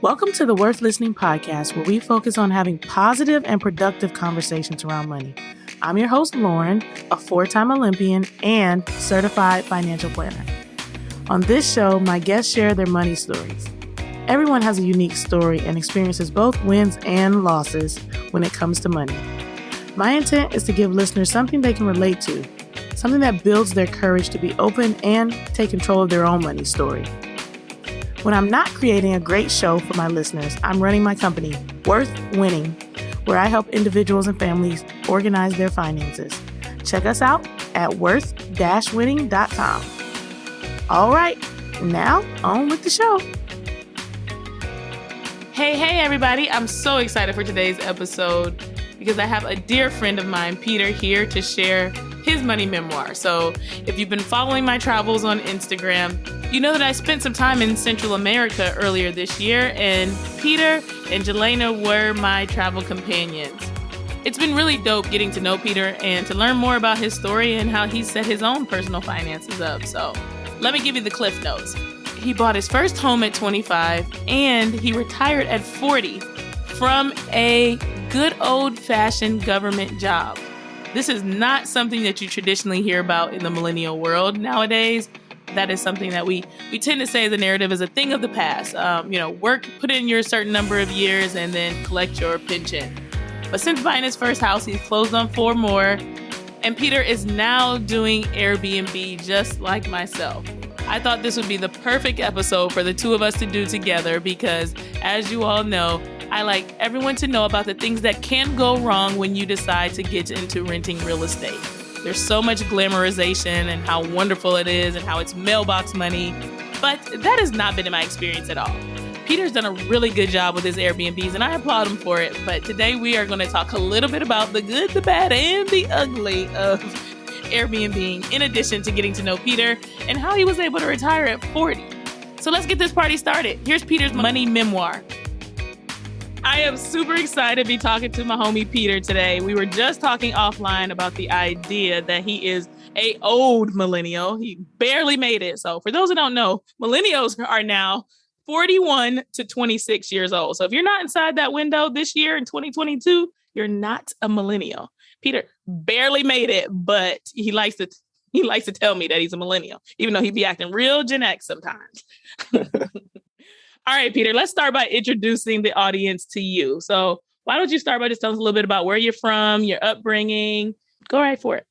Welcome to the Worth Listening podcast, where we focus on having positive and productive conversations around money. I'm your host, Lauryn, a 4-time Olympian and certified financial planner. On this show, my guests share their money stories. Everyone has a unique story and experiences both wins and losses when it comes to money. My intent is to give listeners something they can relate to, something that builds their courage to be open and take control of their own money story. When I'm not creating a great show for my listeners, I'm running my company, Worth Winning, where I help individuals and families organize their finances. Check us out at worth-winning.com. All right, now on with the show. Hey, everybody. I'm so excited for today's episode because I have a dear friend of mine, Peter, here to share his money memoir. So if you've been following my travels on Instagram, you know that I spent some time in Central America earlier this year, and Peter and Jelena were my travel companions. It's been really dope getting to know Peter and to learn more about his story and how he set his own personal finances up. So let me give you the cliff notes. He bought his first home at 25 and he retired at 40 from a good old-fashioned government job. This is not something that you traditionally hear about in the millennial world nowadays. That is something that we tend to say the narrative is a thing of the past. Work, put in your certain number of years and then collect your pension. But since buying his first house, he's closed on 4 more. And Peter is now doing Airbnb just like myself. I thought this would be the perfect episode for the two of us to do together because, as you all know, I like everyone to know about the things that can go wrong when you decide to get into renting real estate. There's so much glamorization and how wonderful it is and how it's mailbox money, but that has not been in my experience at all. Peter's done a really good job with his Airbnbs and I applaud him for it, but today we are going to talk a little bit about the good, the bad, and the ugly of Airbnb, in addition to getting to know Peter and how he was able to retire at 40. So let's get this party started. Here's Peter's money memoir. I am super excited to be talking to my homie Peter today. We were just talking offline about the idea that he is a old millennial. He barely made it. So for those who don't know, millennials are now 41 to 26 years old. So if you're not inside that window this year in 2022, you're not a millennial. Peter barely made it, but he likes to tell me that he's a millennial, even though he be acting real Gen X sometimes. All right, Peter, let's start by introducing the audience to you. So why don't you start by just telling us a little bit about where you're from, your upbringing? Go right for it.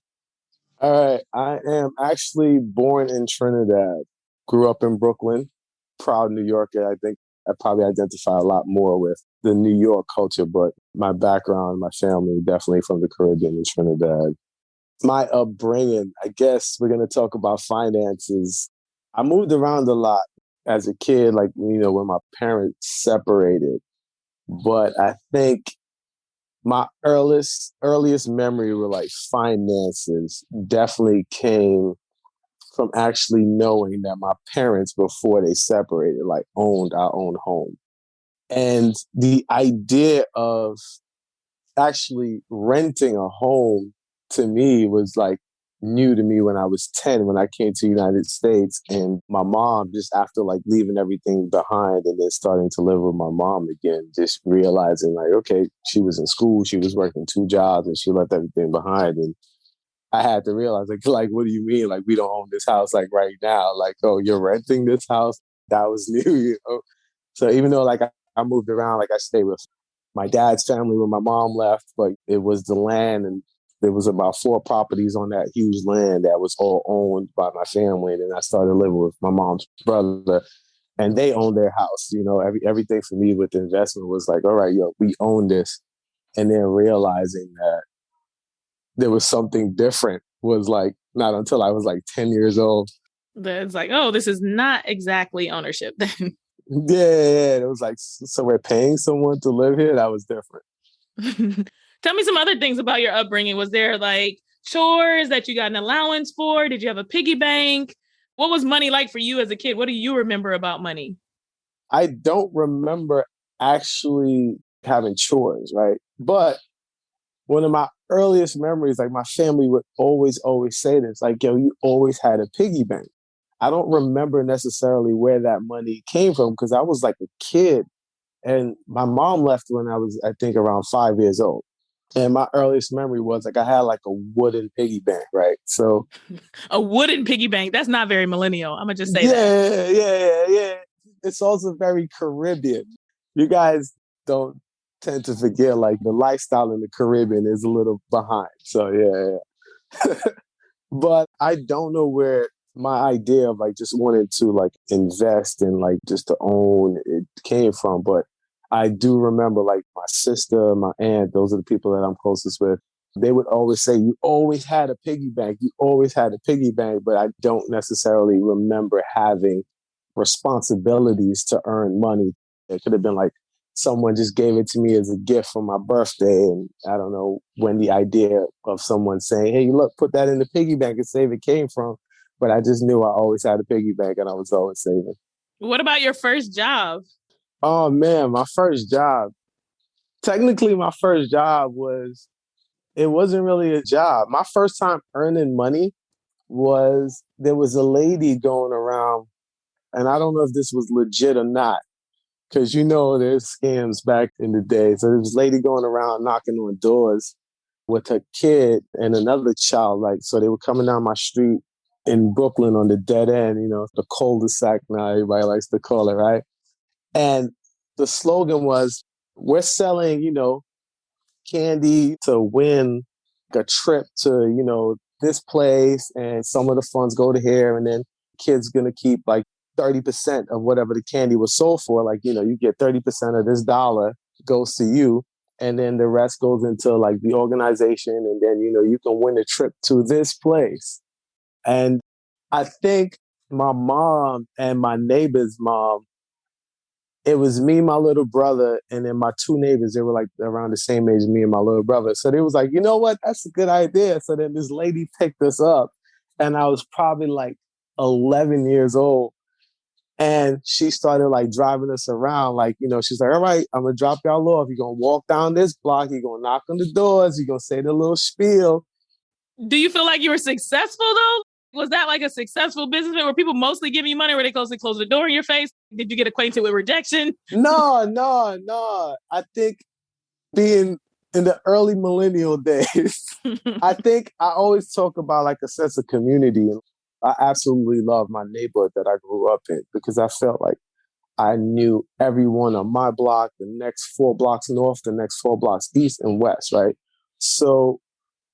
All right. I am actually born in Trinidad, grew up in Brooklyn, proud New Yorker. I think I probably identify a lot more with the New York culture, but my background, my family, definitely from the Caribbean and Trinidad. My upbringing, I guess we're going to talk about finances. I moved around a lot as a kid, when my parents separated. But I think my earliest memory with finances definitely came from actually knowing that my parents, before they separated, owned our own home. And the idea of actually renting a home to me was new to me when I was 10, when I came to the United States. And my mom, just after leaving everything behind and then starting to live with my mom again, just realizing okay, she was in school, she was working 2 jobs and she left everything behind. And I had to realize what do you mean? We don't own this house right now. Oh, you're renting this house? That was new, So even though I moved around, I stayed with my dad's family when my mom left, but it was the land, and there was about 4 properties on that huge land that was all owned by my family. And then I started living with my mom's brother and they owned their house. Everything for me with the investment was all right, we own this. And then realizing that there was something different was not until I was 10 years old. It's this is not exactly ownership then. Yeah. It was so we're paying someone to live here? That was different. Tell me some other things about your upbringing. Was there chores that you got an allowance for? Did you have a piggy bank? What was money like for you as a kid? What do you remember about money? I don't remember actually having chores, right? But one of my earliest memories, my family would always say this, you always had a piggy bank. I don't remember necessarily where that money came from because I was a kid And my mom left when I was, I think, around 5 years old. And my earliest memory was like I had like a wooden piggy bank, right? So A wooden piggy bank. That's not very millennial. I'm gonna just say that. yeah. It's also very Caribbean. You guys don't tend to forget like the lifestyle in the Caribbean is a little behind. So yeah. But I don't know where my idea of like just wanting to like invest and like just to own it came from. But I do remember like my sister, my aunt, those are the people that I'm closest with. They would always say, you always had a piggy bank. You always had a piggy bank. But I don't necessarily remember having responsibilities to earn money. It could have been like someone just gave it to me as a gift for my birthday. And I don't know when the idea of someone saying, hey, look, put that in the piggy bank and save it came from. But I just knew I always had a piggy bank and I was always saving. What about your first job? Oh man, my first job. Technically, my first job it wasn't really a job. My first time earning money was there was a lady going around, and I don't know if this was legit or not, because there's scams back in the day. So there was a lady going around knocking on doors with her kid and another child. Like, so they were coming down my street in Brooklyn on the dead end, the cul-de-sac now everybody likes to call it, right? And the slogan was, we're selling, candy to win a trip to, this place, and some of the funds go to here, and then kids gonna keep like 30% of whatever the candy was sold for. Like, you get 30% of this dollar goes to you, and then the rest goes into like the organization, and then, you can win a trip to this place. And I think my mom and my neighbor's mom, it was me, my little brother, and then my two neighbors. They were like around the same age as me and my little brother. So they was like, you know what? That's a good idea. So then this lady picked us up, and I was probably like 11 years old. And she started like driving us around. Like, she's like, all right, I'm going to drop y'all off. You're going to walk down this block. You're going to knock on the doors. You're going to say the little spiel. Do you feel like you were successful though? Was that like a successful businessman? Were people mostly giving you money? Were they close the door in your face? Did you get acquainted with rejection? No. I think being in the early millennial days, I think I always talk about like a sense of community. I absolutely love my neighborhood that I grew up in because I felt like I knew everyone on my block, the next 4 blocks north, the next 4 blocks east and west, right? So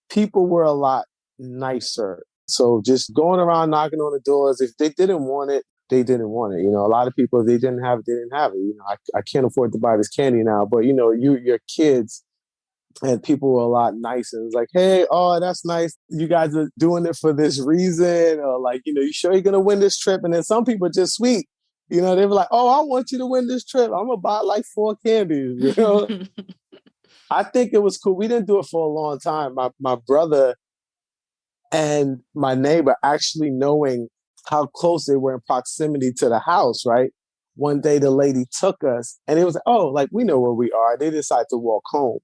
people were a lot nicer. So just going around knocking on the doors, if they didn't want it, they didn't want it. A lot of people, if they didn't have it, they didn't have it. I can't afford to buy this candy now, but your kids and people were a lot nicer. It was like, hey, oh, that's nice. You guys are doing it for this reason. Or like, you sure you're going to win this trip? And then some people just sweet. They were like, oh, I want you to win this trip. I'm going to buy like 4 candies. I think it was cool. We didn't do it for a long time. My brother and my neighbor actually knowing how close they were in proximity to the house, right? One day the lady took us and it was like, oh, like we know where we are. They decided to walk home.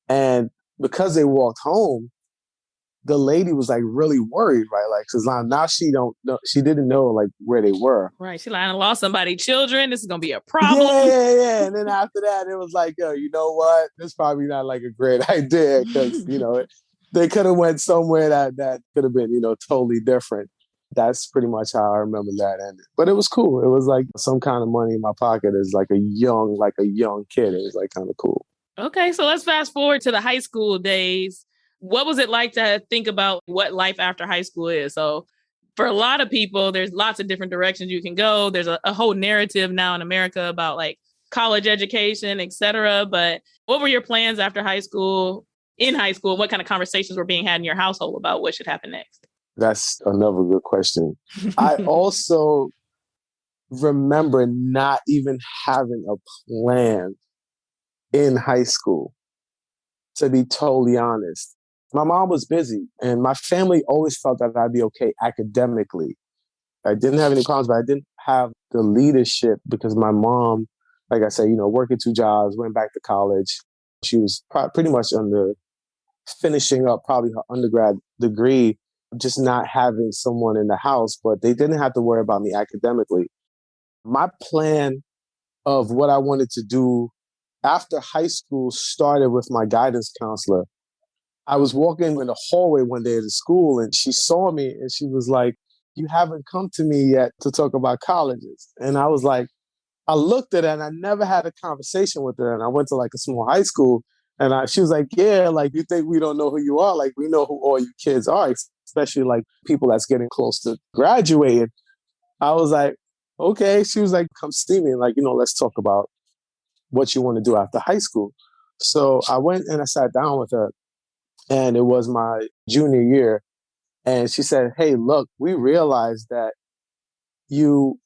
And because they walked home, the lady was like really worried, right? Like, cause now she didn't know like where they were. Right. She like, I lost somebody's children. This is going to be a problem. Yeah. And then after that, it was like, yo, you know what? This is probably not like a great idea. Cause, they could have went somewhere that could have been, totally different. That's pretty much how I remember that ended. But it was cool. It was like some kind of money in my pocket as like a young kid. It was like kind of cool. Okay, so let's fast forward to the high school days. What was it like to think about what life after high school is? So for a lot of people, there's lots of different directions you can go. There's a whole narrative now in America about like college education, et cetera. But what were your plans after high school, in high school? What kind of conversations were being had in your household about what should happen next? That's another good question. I also remember not even having a plan in high school, to be totally honest. My mom was busy and my family always felt that I'd be okay academically. I didn't have any problems, but I didn't have the leadership because my mom, like I said, working 2 jobs, went back to college. She was pretty much finishing up probably her undergrad degree, just not having someone in the house, but they didn't have to worry about me academically. My plan of what I wanted to do after high school started with my guidance counselor. I was walking in the hallway one day at the school and she saw me and she was like, "You haven't come to me yet to talk about colleges." And I was like, I looked at her and I never had a conversation with her. And I went to like a small high school and she was like, "Yeah, like you think we don't know who you are? Like we know who all you kids are, especially like people that's getting close to graduating." I was like, "Okay." She was like, "Come see me. Like, let's talk about what you want to do after high school." So I went and I sat down with her and it was my junior year. And she said, "Hey, look, we realized that you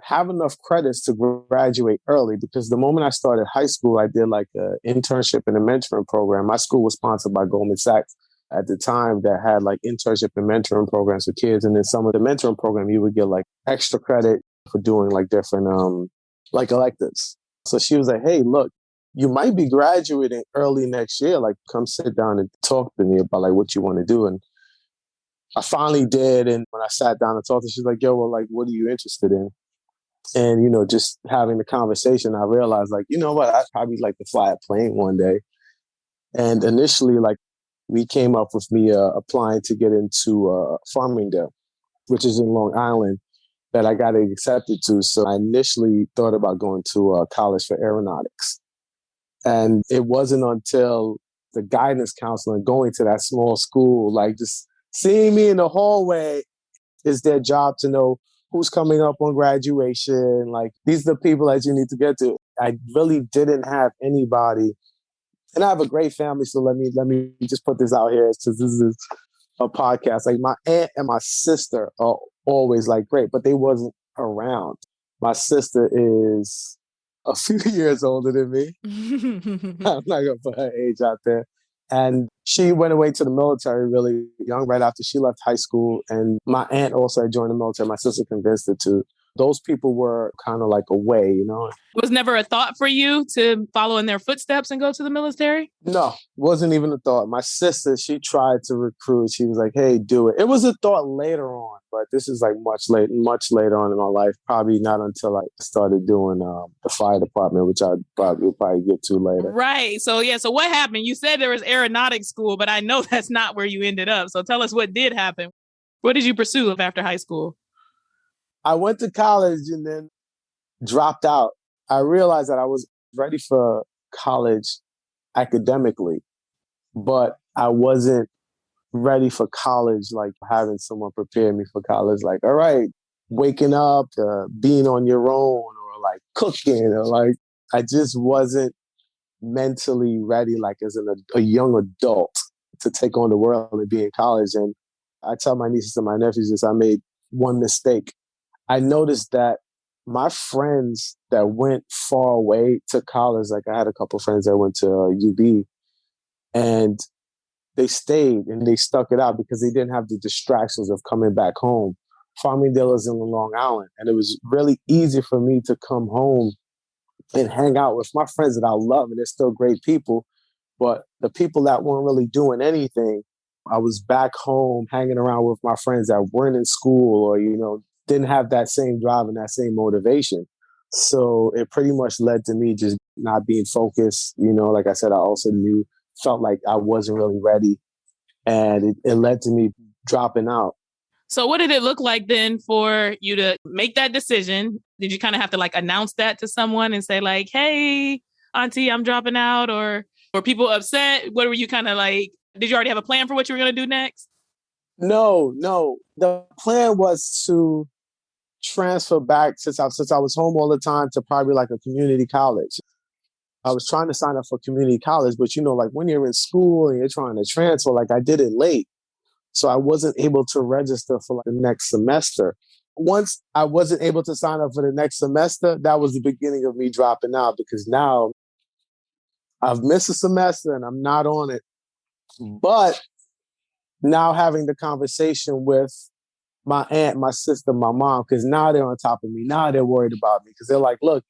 have enough credits to graduate early because the moment I started high school, I did like an internship and a mentoring program. My school was sponsored by Goldman Sachs at the time that had like internship and mentoring programs for kids. And then some of the mentoring program, you would get like extra credit for doing like different like electives." So she was like, "Hey, look, you might be graduating early next year. Like come sit down and talk to me about like what you want to do." And I finally did. And when I sat down and talked to her, she's like, "Yo, well, like, what are you interested in?" And, just having the conversation, I realized like, you know what, I'd probably like to fly a plane one day. And initially, like we came up with me applying to get into Farmingdale, which is in Long Island, that I got accepted to. So I initially thought about going to college for aeronautics. And it wasn't until the guidance counselor and going to that small school, like just seeing me in the hallway, it's their job to know who's coming up on graduation. Like these are the people that you need to get to. I really didn't have anybody, and I have a great family. So let me just put this out here since this is a podcast. Like my aunt and my sister are always like great, but they wasn't around. My sister is a few years older than me. I'm not gonna put her age out there. And she went away to the military really young, right after she left high school. And my aunt also had joined the military. My sister convinced her to. Those people were kind of like away. Was never a thought for you to follow in their footsteps and go to the military? No, wasn't even a thought. My sister, she tried to recruit. She was like, "Hey, do it." It was a thought later on, but this is like much later on in my life. Probably not until I started doing the fire department, which we'll probably get to later. Right. So what happened? You said there was aeronautics school, but I know that's not where you ended up. So tell us what did happen. What did you pursue after high school? I went to college and then dropped out. I realized that I was ready for college academically, but I wasn't ready for college, like having someone prepare me for college, like, all right, waking up, being on your own, or like cooking, or like, I just wasn't mentally ready, like as a young adult to take on the world and be in college. And I tell my nieces and my nephews this, I made one mistake. I noticed that my friends that went far away to college, like I had a couple of friends that went to UB, and they stayed and they stuck it out because they didn't have the distractions of coming back home. Farmingdale is in Long Island, and it was really easy for me to come home and hang out with my friends that I love, and they're still great people. But the people that weren't really doing anything, I was back home hanging around with my friends that weren't in school or, didn't have that same drive and that same motivation. So it pretty much led to me just not being focused. Like I said, I also felt like I wasn't really ready. And it led to me dropping out. So what did it look like then for you to make that decision? Did you kind of have to like announce that to someone and say like, "Hey, auntie, I'm dropping out," or were people upset? What were you kind of like, did you already have a plan for what you were going to do next? No. The plan was to transfer back since I was home all the time to probably like a community college. I was trying to sign up for community college, but like when you're in school and you're trying to transfer, like I did it late. So I wasn't able to register for like the next semester. Once I wasn't able to sign up for the next semester, that was the beginning of me dropping out because now I've missed a semester and I'm not on it. But now having the conversation with my aunt, my sister, my mom, because now they're on top of me. Now they're worried about me because they're like, "Look,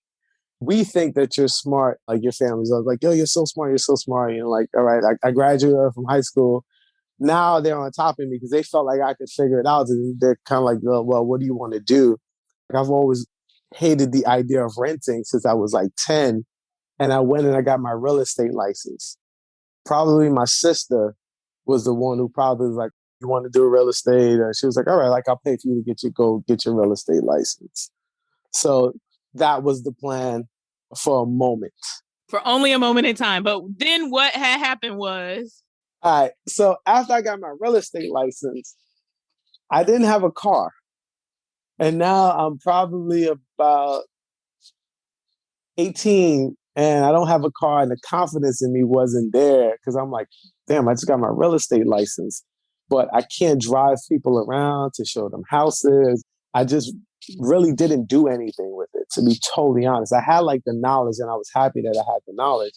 we think that you're smart." Like your family's like, "Yo, you're so smart. You're so smart." Like, all right, I graduated from high school. Now they're on top of me because they felt like I could figure it out. And they're kind of like, "Well, what do you want to do?" Like I've always hated the idea of renting since I was like 10. And I went and I got my real estate license. Probably my sister was the one who probably was like, you want to do real estate? And she was like, all right, like I'll pay for you to get your real estate license. So that was the plan for a moment. For only a moment in time. But then what had happened was... All right. So after I got my real estate license, I didn't have a car. And now I'm probably about 18 and I don't have a car, and the confidence in me wasn't there because I'm like, damn, I just got my real estate license, but I can't drive people around to show them houses. I just really didn't do anything with it, to be totally honest. I had like the knowledge and I was happy that I had the knowledge,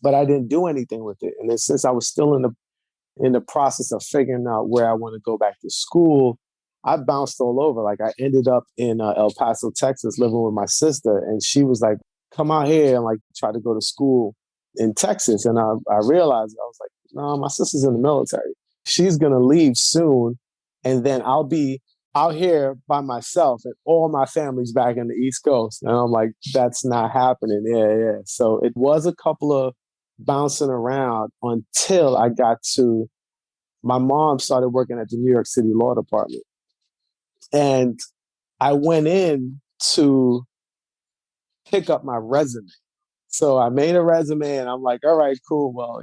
but I didn't do anything with it. And then since I was still in the process of figuring out where I want to go back to school, I bounced all over. Like I ended up in El Paso, Texas, living with my sister, and she was like, come out here and like try to go to school in Texas. And I realized, I was like, no, my sister's in the military. She's going to leave soon. And then I'll be out here by myself and all my family's back in the East Coast. And I'm like, that's not happening. Yeah. So it was a couple of bouncing around until I got to, my mom started working at the New York City Law Department. And I went in to pick up my resume. So I made a resume and I'm like, all right, cool. Well,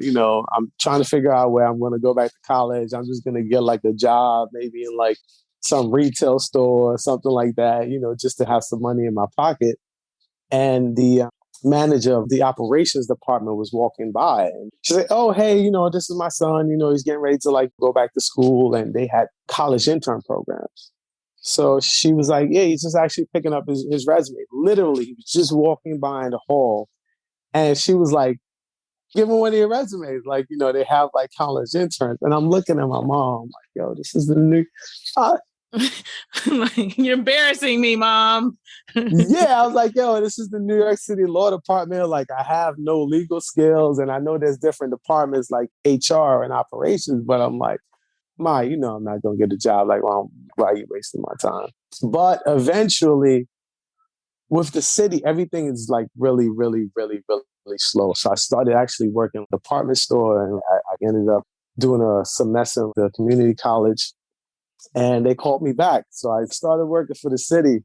I'm trying to figure out where I'm going to go back to college. I'm just going to get like a job, maybe in like some retail store or something like that, just to have some money in my pocket. And the manager of the operations department was walking by and she's like, oh, hey, this is my son, he's getting ready to like go back to school. And they had college intern programs. So she was like, yeah, he's just actually picking up his resume. Literally, he was just walking by in the hall. And she was like, give him one of your resumes. Like, they have like college interns. And I'm looking at my mom like, yo, this is the new... Like, you're embarrassing me, Mom. Yeah, I was like, yo, this is the New York City Law Department. Like, I have no legal skills. And I know there's different departments like HR and operations. But I'm like, Ma, I'm not going to get a job. Like, well, why are you wasting my time? But eventually, with the city, everything is like really, really, really, really, really slow. So I started actually working in a department store, and I ended up doing a semester at the community college, and they called me back. So I started working for the city,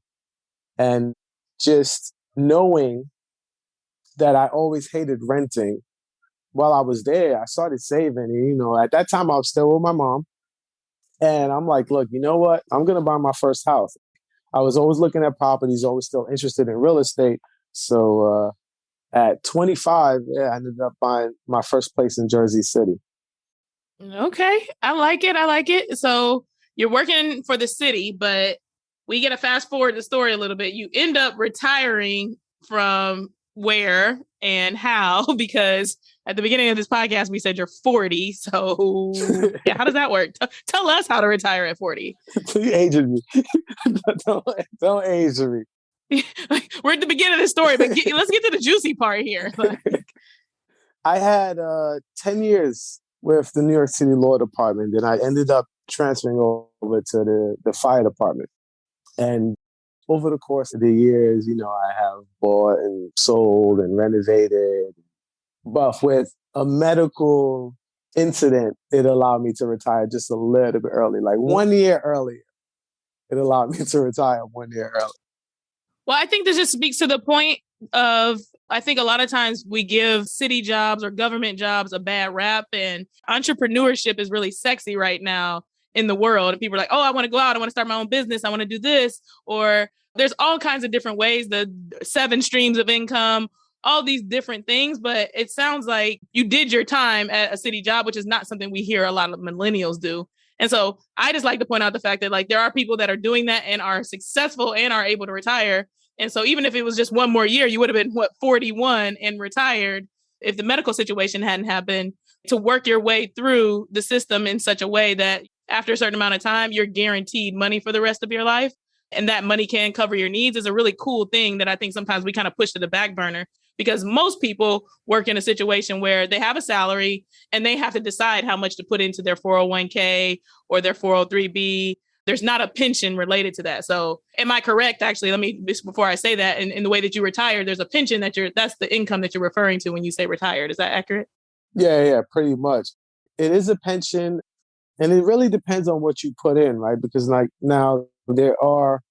and just knowing that I always hated renting, while I was there, I started saving. And, at that time, I was still with my mom. And I'm like, look, you know what? I'm going to buy my first house. I was always looking at properties, always still interested in real estate. So at 25, I ended up buying my first place in Jersey City. Okay. I like it. So you're working for the city, but we get to fast forward the story a little bit. You end up retiring from where and how? Because at the beginning of this podcast, we said you're 40. So yeah, how does that work? Tell us how to retire at 40. You aging me. don't age me. We're at the beginning of the story, but let's get to the juicy part here. I had 10 years with the New York City Law Department, and I ended up transferring over to the fire department. And over the course of the years, I have bought and sold and renovated. But with a medical incident, it allowed me to retire just a little bit early, like 1 year earlier. It allowed me to retire 1 year early. Well, I think this just speaks to the point of, I think a lot of times we give city jobs or government jobs a bad rap, and entrepreneurship is really sexy right now in the world. And people are like, oh, I want to go out. I want to start my own business. I want to do this. Or there's all kinds of different ways, the 7 streams of income, all these different things. But it sounds like you did your time at a city job, which is not something we hear a lot of millennials do. And so I just like to point out the fact that like there are people that are doing that and are successful and are able to retire. And so even if it was just one more year, you would have been 41 and retired if the medical situation hadn't happened, to work your way through the system in such a way that after a certain amount of time, you're guaranteed money for the rest of your life. And that money can cover your needs is a really cool thing that I think sometimes we kind of push to the back burner, because most people work in a situation where they have a salary and they have to decide how much to put into their 401k or their 403b. there's not a pension related to that. So am I correct? Actually, let me, just before I say that, in the way that you retire, there's a pension that's the income that you're referring to when you say retired. Is that accurate? Yeah, pretty much. It is a pension, and it really depends on what you put in, right? Because like now there are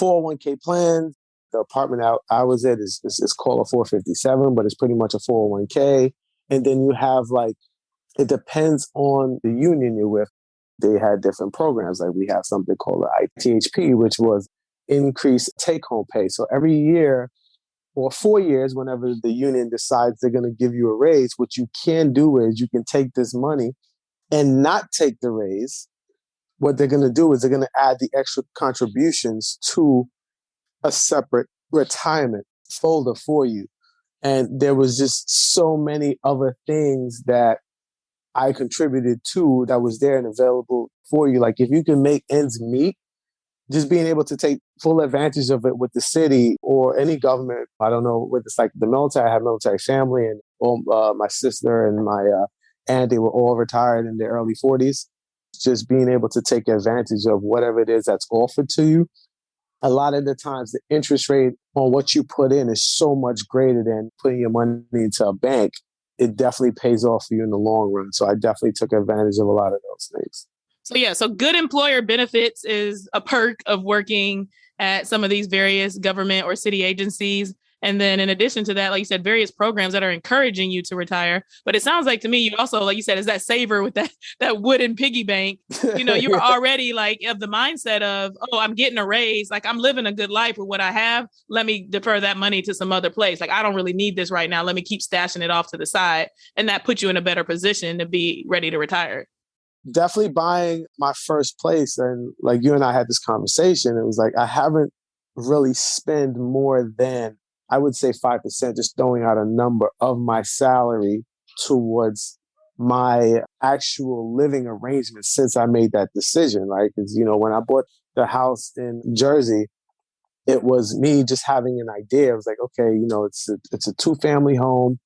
401k plans. The apartment I was at is called a 457, but it's pretty much a 401k. And then you have like, it depends on the union you're with. They had different programs. Like we have something called the ITHP, which was increased take home pay. So every year or 4 years, whenever the union decides they're going to give you a raise, what you can do is you can take this money and not take the raise. What they're going to do is they're going to add the extra contributions to a separate retirement folder for you. And there was just so many other things that I contributed to that was there and available for you. Like if you can make ends meet, just being able to take full advantage of it with the city or any government. I don't know what it's like the military. I have military family, and all, my sister and my aunt, they were all retired in their early 40s. Just being able to take advantage of whatever it is that's offered to you. A lot of the times the interest rate on what you put in is so much greater than putting your money into a bank. It definitely pays off for you in the long run. So I definitely took advantage of a lot of those things. So good employer benefits is a perk of working at some of these various government or city agencies. And then in addition to that, like you said, various programs that are encouraging you to retire. But it sounds like to me, you also, like you said, is that saver with that wooden piggy bank. You were already like of the mindset of, oh, I'm getting a raise. Like I'm living a good life with what I have. Let me defer that money to some other place. Like I don't really need this right now. Let me keep stashing it off to the side. And that puts you in a better position to be ready to retire. Definitely buying my first place. And like you and I had this conversation, it was like, I haven't really spent more than, I would say 5%, just throwing out a number of my salary towards my actual living arrangement since I made that decision, right? Because, when I bought the house in Jersey, it was me just having an idea. I was like, okay, it's a 2-family home.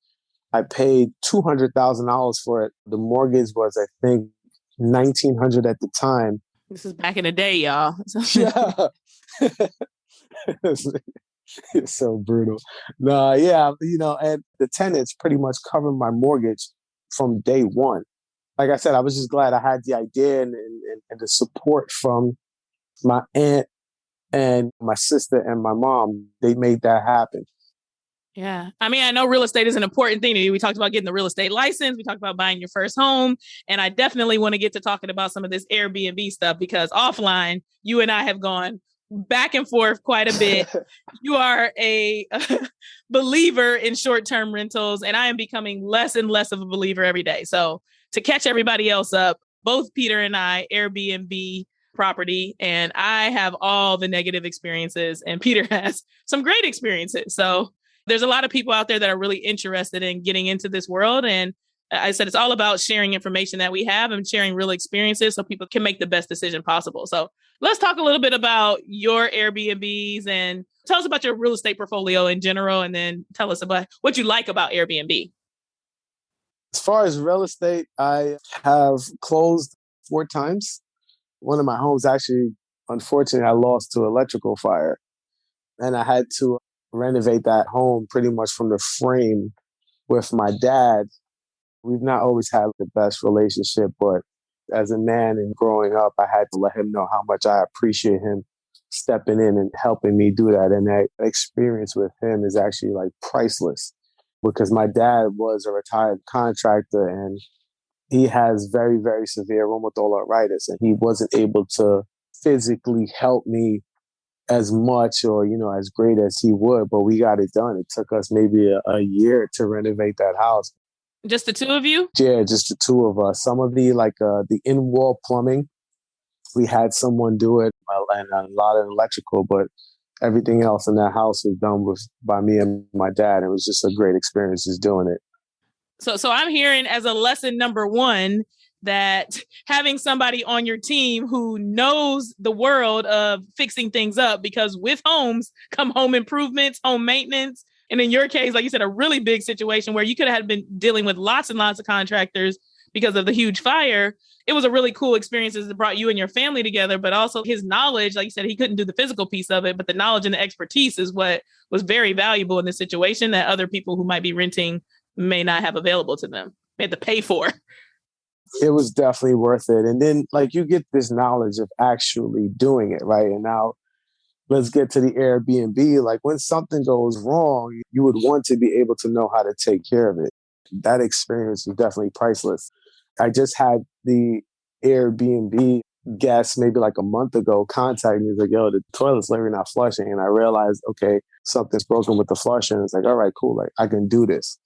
I paid $200,000 for it. The mortgage was, I think, $1,900 at the time. This is back in the day, y'all. Yeah. It's so brutal. No, yeah, and the tenants pretty much covered my mortgage from day one. Like I said, I was just glad I had the idea and the support from my aunt and my sister and my mom. They made that happen. Yeah. I mean, I know real estate is an important thing to you. We talked about getting the real estate license. We talked about buying your first home. And I definitely want to get to talking about some of this Airbnb stuff because offline, you and I have gone back and forth quite a bit. You are a believer in short-term rentals, and I am becoming less and less of a believer every day. So to catch everybody else up, both Peter and I, Airbnb property, and I have all the negative experiences, and Peter has some great experiences. So there's a lot of people out there that are really interested in getting into this world. And I said, it's all about sharing information that we have and sharing real experiences so people can make the best decision possible. So let's talk a little bit about your Airbnbs and tell us about your real estate portfolio in general. And then tell us about what you like about Airbnb. As far as real estate, I have closed 4 times. One of my homes actually, unfortunately, I lost to electrical fire. And I had to renovate that home pretty much from the frame with my dad. We've not always had the best relationship, but as a man and growing up, I had to let him know how much I appreciate him stepping in and helping me do that. And that experience with him is actually like priceless because my dad was a retired contractor and he has very, very severe rheumatoid arthritis, and he wasn't able to physically help me as much or, as great as he would, but we got it done. It took us maybe a year to renovate that house. Just the two of you? Yeah, just the two of us. Some of the in-wall plumbing, we had someone do it and a lot of electrical, but everything else in that house was done by me and my dad. It was just a great experience just doing it. So I'm hearing as a lesson number 1 that having somebody on your team who knows the world of fixing things up, because with homes come home improvements, home maintenance. And in your case, like you said, a really big situation where you could have been dealing with lots and lots of contractors because of the huge fire, it was a really cool experience that brought you and your family together, but also his knowledge, like you said, he couldn't do the physical piece of it, but the knowledge and the expertise is what was very valuable in this situation that other people who might be renting may not have available to them. They had to pay for. It was definitely worth it. And then like you get this knowledge of actually doing it, right? And now let's get to the Airbnb. Like when something goes wrong, you would want to be able to know how to take care of it. That experience was definitely priceless. I just had the Airbnb guest maybe like a month ago contact me. He's like, yo, the toilet's literally not flushing. And I realized, okay, something's broken with the flusher. And it's like, all right, cool. Like I can do this.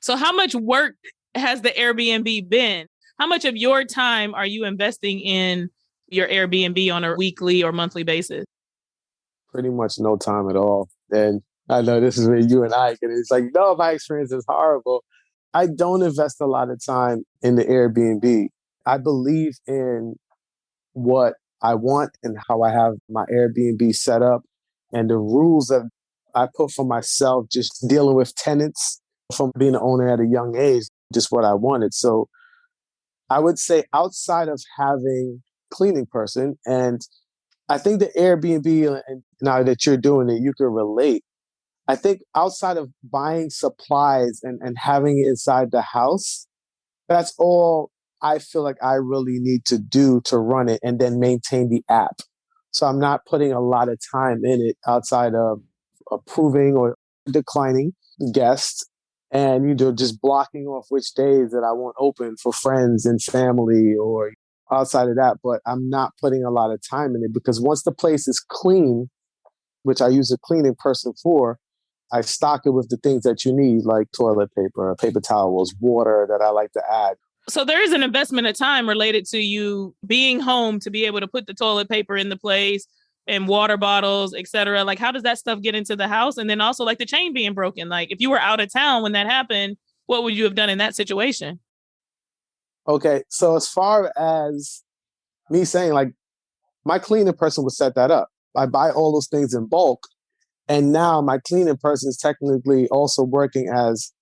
So how much work has the Airbnb been? How much of your time are you investing in your Airbnb on a weekly or monthly basis? Pretty much no time at all. And I know this is where you and I get it. It's like, no, my experience is horrible. I don't invest a lot of time in the Airbnb. I believe in what I want and how I have my Airbnb set up and the rules that I put for myself, just dealing with tenants from being an owner at a young age, just what I wanted. So I would say outside of having a cleaning person, and I think the Airbnb, and now that you're doing it, you can relate. I think outside of buying supplies and having it inside the house, that's all I feel like I really need to do to run it and then maintain the app. So I'm not putting a lot of time in it outside of approving or declining guests and just blocking off which days that I want open for friends and family or outside of that. But I'm not putting a lot of time in it because once the place is clean, which I use a cleaning person for, I stock it with the things that you need, like toilet paper, paper towels, water that I like to add. So there is an investment of time related to you being home to be able to put the toilet paper in the place and water bottles, et cetera. Like, how does that stuff get into the house? And then also like the chain being broken. Like if you were out of town when that happened, what would you have done in that situation? Okay. So as far as me saying, like, my cleaning person would set that up. I buy all those things in bulk. And now my cleaning person is technically also working as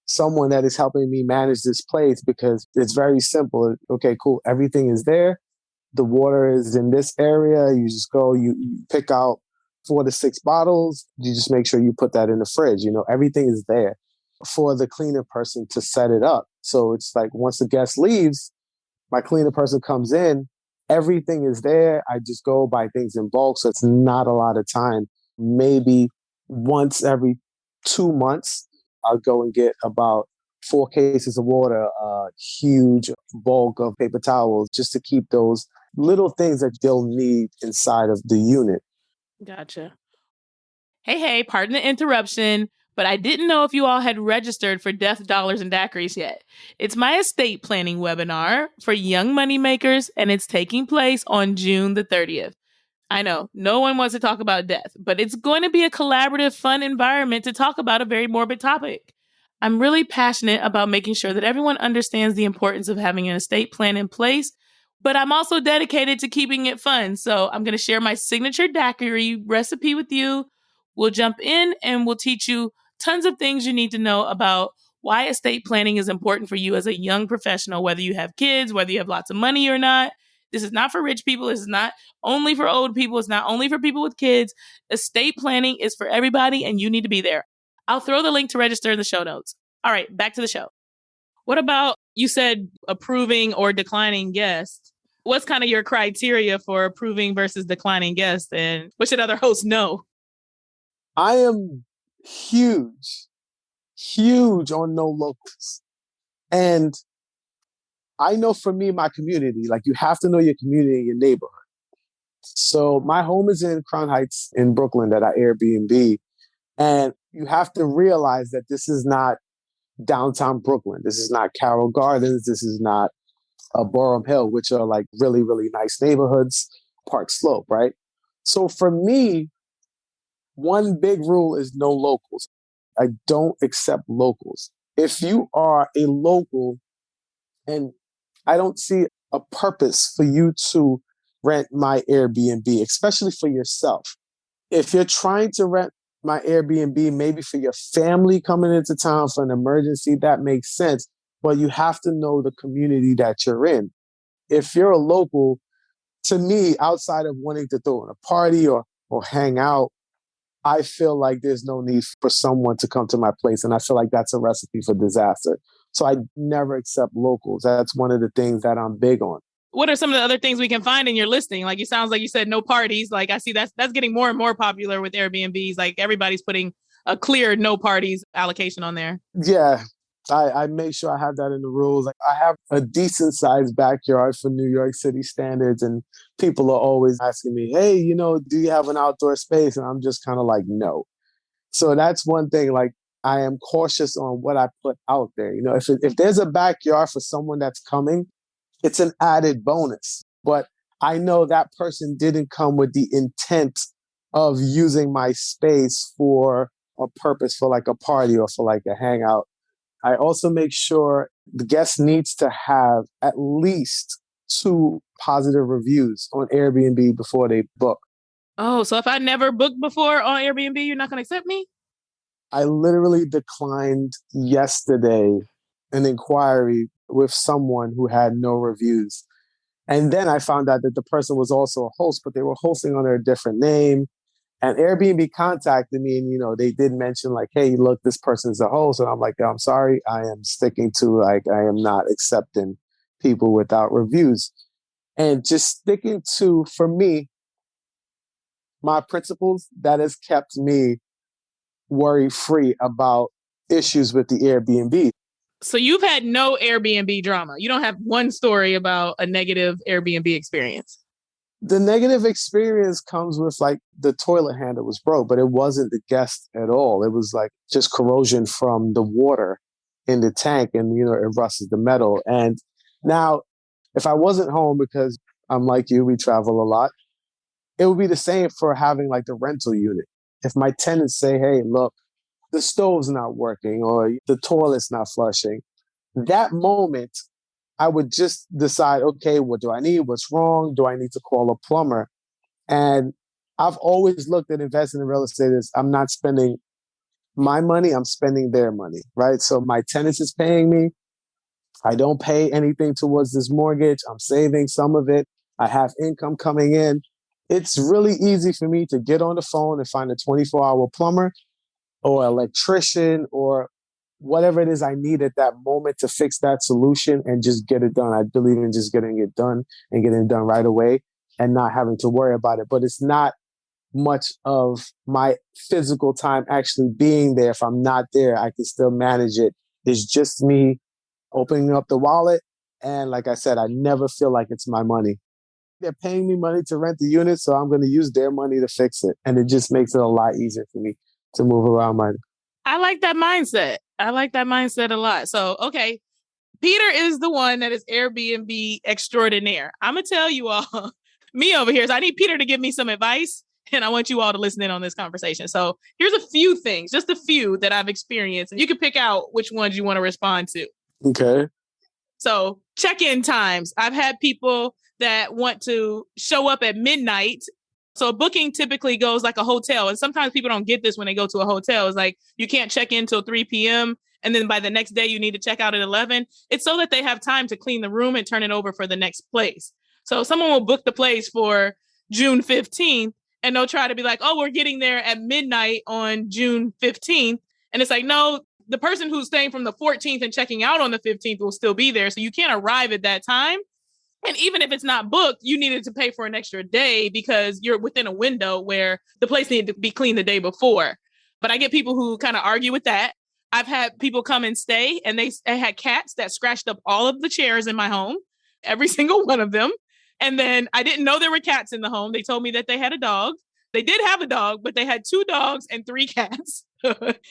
someone that is helping me manage this place because it's very simple. Okay, cool. Everything is there. The water is in this area. You just go, you pick out 4 to 6 bottles. You just make sure you put that in the fridge. Everything is there for the cleaner person to set it up. So it's like once the guest leaves, my cleaner person comes in, everything is there. I just go buy things in bulk. So it's not a lot of time. Maybe once every 2 months, I'll go and get about 4 cases of water, a huge bulk of paper towels, just to keep those little things that they'll need inside of the unit. Gotcha. Hey, pardon the interruption, but I didn't know if you all had registered for Death, Dollars, and Daiquiris yet. It's my estate planning webinar for young moneymakers, and it's taking place on June the 30th. I know, no one wants to talk about death, but it's going to be a collaborative, fun environment to talk about a very morbid topic. I'm really passionate about making sure that everyone understands the importance of having an estate plan in place, but I'm also dedicated to keeping it fun. So I'm going to share my signature daiquiri recipe with you. We'll jump in and we'll teach you tons of things you need to know about why estate planning is important for you as a young professional, whether you have kids, whether you have lots of money or not. This is not for rich people. This is not only for old people. It's not only for people with kids. Estate planning is for everybody, and you need to be there. I'll throw the link to register in the show notes. All right, back to the show. What about, you said approving or declining guests? What's kind of your criteria for approving versus declining guests, and what should other hosts know? I am huge on no locals. And I know for me, my community, like you have to know your community, your neighborhood. So my home is in Crown Heights in Brooklyn that I Airbnb. And you have to realize that this is not downtown Brooklyn. This is not Carroll Gardens. This is not Borum Hill, which are like really, really nice neighborhoods, Park Slope, right? So for me, one big rule is no locals. I don't accept locals. If you are a local, and I don't see a purpose for you to rent my Airbnb, especially for yourself. If you're trying to rent my Airbnb, maybe for your family coming into town for an emergency, that makes sense. but you have to know the community that you're in. If you're a local, to me, outside of wanting to throw in a party or hang out, I feel like there's no need for someone to come to my place. And I feel like that's a recipe for disaster. So I never accept locals. That's one of the things that I'm big on. What are some of the other things we can find in your listing? Like, it sounds like you said no parties. Like, I see that's getting more and more popular with Airbnbs. Like, everybody's putting a clear no parties allocation on there. Yeah, I make sure I have that in the rules. Like, I have a decent sized backyard for New York City standards, and people are always asking me, hey, do you have an outdoor space? And I'm just kind of like, no. So that's one thing. Like, I am cautious on what I put out there. If there's a backyard for someone that's coming, it's an added bonus. But I know that person didn't come with the intent of using my space for a purpose, for like a party or for like a hangout. I also make sure the guest needs to have at least 2 positive reviews on Airbnb before they book. Oh, so if I never booked before on Airbnb, you're not going to accept me? I literally declined yesterday an inquiry with someone who had no reviews. And then I found out that the person was also a host, but they were hosting under a different name. And Airbnb contacted me and, they did mention like, hey, look, this person's a host. And I'm like, I'm sorry, I am sticking to I am not accepting people without reviews. And just sticking to, for me, my principles, that has kept me worry-free about issues with the Airbnb. So you've had no Airbnb drama. You don't have one story about a negative Airbnb experience. The negative experience comes with like the toilet handle was broke, but it wasn't the guest at all. It was like just corrosion from the water in the tank, and it rusted the metal. And now if I wasn't home, because I'm like you, we travel a lot, it would be the same for having like the rental unit. If my tenants say, hey, look, the stove's not working or the toilet's not flushing, that moment I would just decide, okay, what do I need? What's wrong? Do I need to call a plumber? And I've always looked at investing in real estate as I'm not spending my money, I'm spending their money, right? So my tenants is paying me. I don't pay anything towards this mortgage. I'm saving some of it. I have income coming in. It's really easy for me to get on the phone and find a 24-hour plumber or electrician or whatever it is I need at that moment to fix that solution and just get it done. I believe in just getting it done and getting it done right away and not having to worry about it. But it's not much of my physical time actually being there. If I'm not there, I can still manage it. It's just me opening up the wallet. And like I said, I never feel like it's my money. They're paying me money to rent the unit, so I'm going to use their money to fix it. And it just makes it a lot easier for me to move around my... I like that mindset. I like that mindset a lot. So, okay, Peter is the one that is Airbnb extraordinaire. I'm going to tell you all, me over here, so I need Peter to give me some advice, and I want you all to listen in on this conversation. So here's a few things, just a few that I've experienced, and you can pick out which ones you want to respond to. Okay. So check-in times. I've had people that want to show up at midnight. So a booking typically goes like a hotel. And sometimes people don't get this when they go to a hotel. It's like, you can't check in till 3 p.m. And then by the next day, you need to check out at 11. It's so that they have time to clean the room and turn it over for the next place. So someone will book the place for June 15th and they'll try to be like, oh, we're getting there at midnight on June 15th. And it's like, no, the person who's staying from the 14th and checking out on the 15th will still be there. So you can't arrive at that time. And even if it's not booked, you needed to pay for an extra day because you're within a window where the place needed to be cleaned the day before. But I get people who kind of argue with that. I've had people come and stay and they had cats that scratched up all of the chairs in my home, every single one of them. And then I didn't know there were cats in the home. They told me that they had a dog. They did have a dog, but they had 2 dogs and 3 cats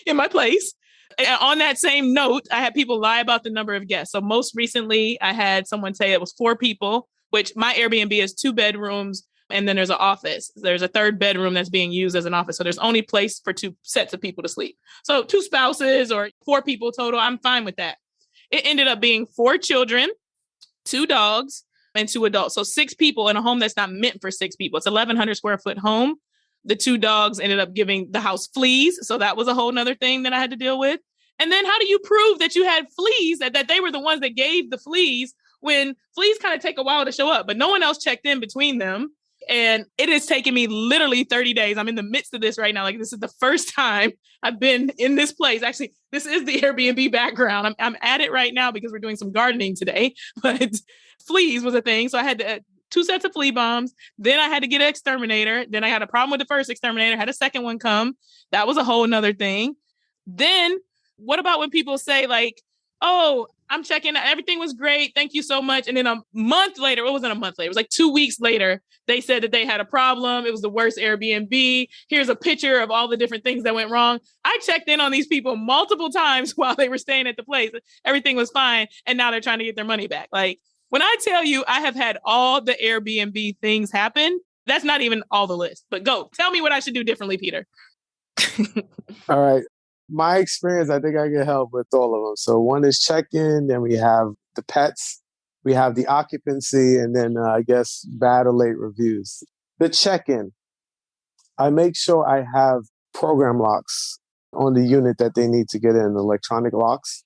in my place. And on that same note, I had people lie about the number of guests. So most recently, I had someone say it was 4 people, which my Airbnb is 2 bedrooms. And then there's an office. There's a 3rd bedroom that's being used as an office. So there's only place for 2 sets of people to sleep. So 2 spouses or 4 people total. I'm fine with that. It ended up being 4 children, 2 dogs, and 2 adults. So 6 people in a home that's not meant for 6 people. It's 1,100 square foot home. The 2 dogs ended up giving the house fleas. So that was a whole nother thing that I had to deal with. And then how do you prove that you had fleas, that they were the ones that gave the fleas, when fleas kind of take a while to show up, but no one else checked in between them? And it has taken me literally 30 days. I'm in the midst of this right now. Like, this is the first time I've been in this place. Actually, this is the Airbnb background. I'm at it right now because we're doing some gardening today, but fleas was a thing. So I had to, 2 sets of flea bombs. Then I had to get an exterminator. Then I had a problem with the first exterminator, had a second one come. That was a whole nother thing. Then what about when people say like, oh, I'm checking, everything was great, thank you so much. And then a month later, it wasn't a month later, it was like 2 weeks later, they said that they had a problem. It was the worst Airbnb. Here's a picture of all the different things that went wrong. I checked in on these people multiple times while they were staying at the place. Everything was fine. And now they're trying to get their money back. Like, when I tell you I have had all the Airbnb things happen, that's not even all the list. But go, tell me what I should do differently, Peter. All right. My experience, I think I can help with all of them. So one is check-in, then we have the pets, we have the occupancy, and then I guess bad or late reviews. The check-in, I make sure I have program locks on the unit that they need to get in, electronic locks.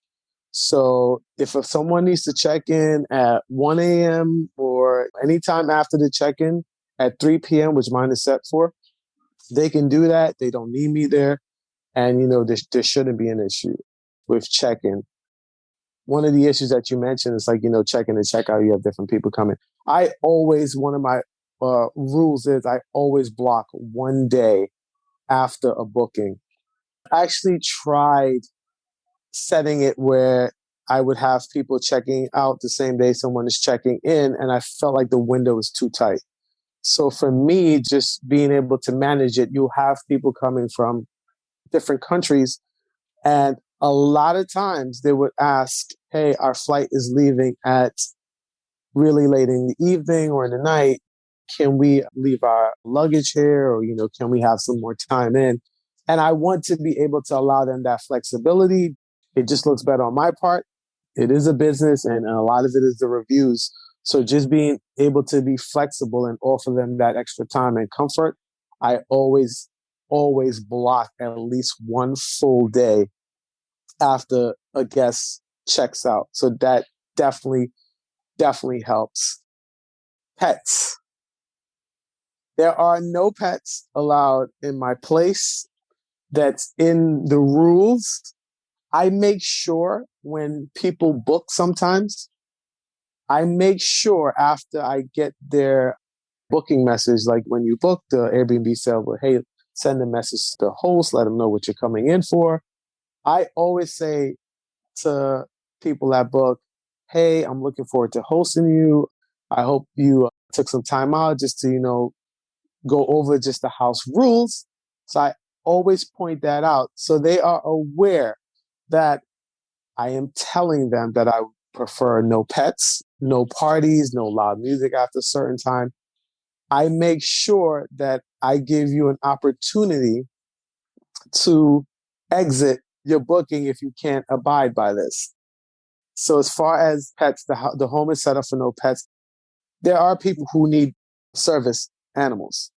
So if someone needs to check in at 1 a.m. or anytime after the check-in at 3 p.m., which mine is set for, they can do that. They don't need me there. And, there shouldn't be an issue with check-in. One of the issues that you mentioned is like, check-in and check-out, you have different people coming. One of my rules is I always block 1 day after a booking. I actually tried setting it where I would have people checking out the same day someone is checking in, and I felt like the window was too tight. So for me, just being able to manage it, you'll have people coming from different countries. And a lot of times they would ask, hey, our flight is leaving at really late in the evening or in the night. Can we leave our luggage here? Or, can we have some more time in? And I want to be able to allow them that flexibility. It just looks better on my part. It is a business, and a lot of it is the reviews. So just being able to be flexible and offer them that extra time and comfort, I always block at least 1 full day after a guest checks out. So that definitely helps. Pets. There are no pets allowed in my place. That's in the rules. I make sure when people book sometimes, I make sure after I get their booking message, like when you book the Airbnb sale, well, hey, send a message to the host, let them know what you're coming in for. I always say to people that book, hey, I'm looking forward to hosting you. I hope you took some time out just to, go over just the house rules. So I always point that out so they are aware that I am telling them that I prefer no pets, no parties, no loud music after a certain time. I make sure that I give you an opportunity to exit your booking if you can't abide by this. So as far as pets, the home is set up for no pets. There are people who need service animals,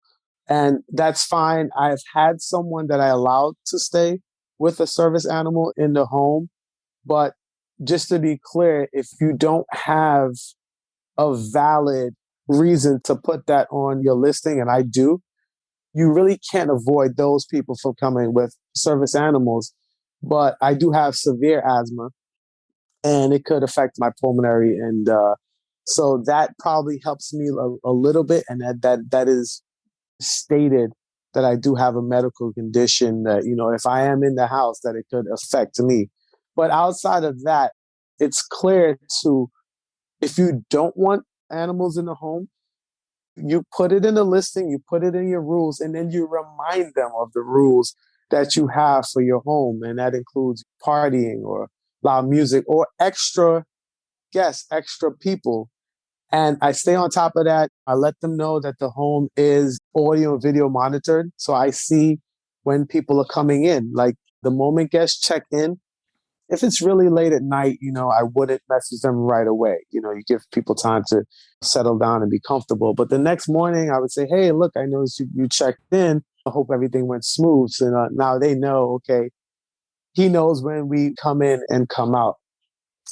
and that's fine. I've had someone that I allowed to stay with a service animal in the home, but just to be clear, if you don't have a valid reason to put that on your listing, and I do, you really can't avoid those people from coming with service animals. But I do have severe asthma, and it could affect my pulmonary, and so that probably helps me a little bit. And that is stated that I do have a medical condition that, if I am in the house, that it could affect me. But outside of that, it's clear if you don't want animals in the home, you put it in the listing, you put it in your rules, and then you remind them of the rules that you have for your home. And that includes partying or loud music or extra guests, extra people. And I stay on top of that. I let them know that the home is audio and video monitored. So I see when people are coming in. Like the moment guests check in, if it's really late at night, I wouldn't message them right away. You give people time to settle down and be comfortable. But the next morning, I would say, hey, look, I noticed you checked in. I hope everything went smooth. So now they know, okay, he knows when we come in and come out.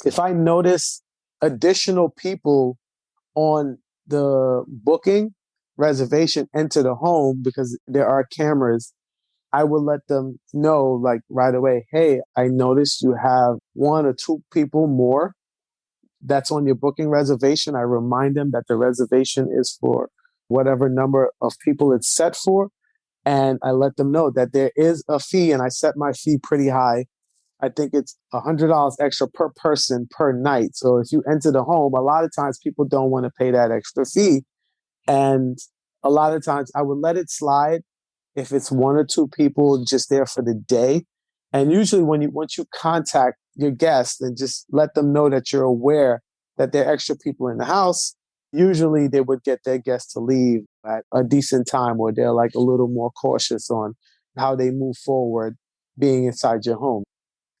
If I notice additional people on the booking reservation enter the home because there are cameras, I will let them know like right away, hey, I noticed you have one or two people more that's on your booking reservation. I remind them that the reservation is for whatever number of people it's set for. And I let them know that there is a fee, and I set my fee pretty high. I think it's $100 extra per person per night. So if you enter the home, a lot of times people don't want to pay that extra fee. And a lot of times I would let it slide if it's one or two people just there for the day. And usually once you contact your guests and just let them know that you're aware that there are extra people in the house, usually they would get their guests to leave at a decent time, or they're like a little more cautious on how they move forward being inside your home.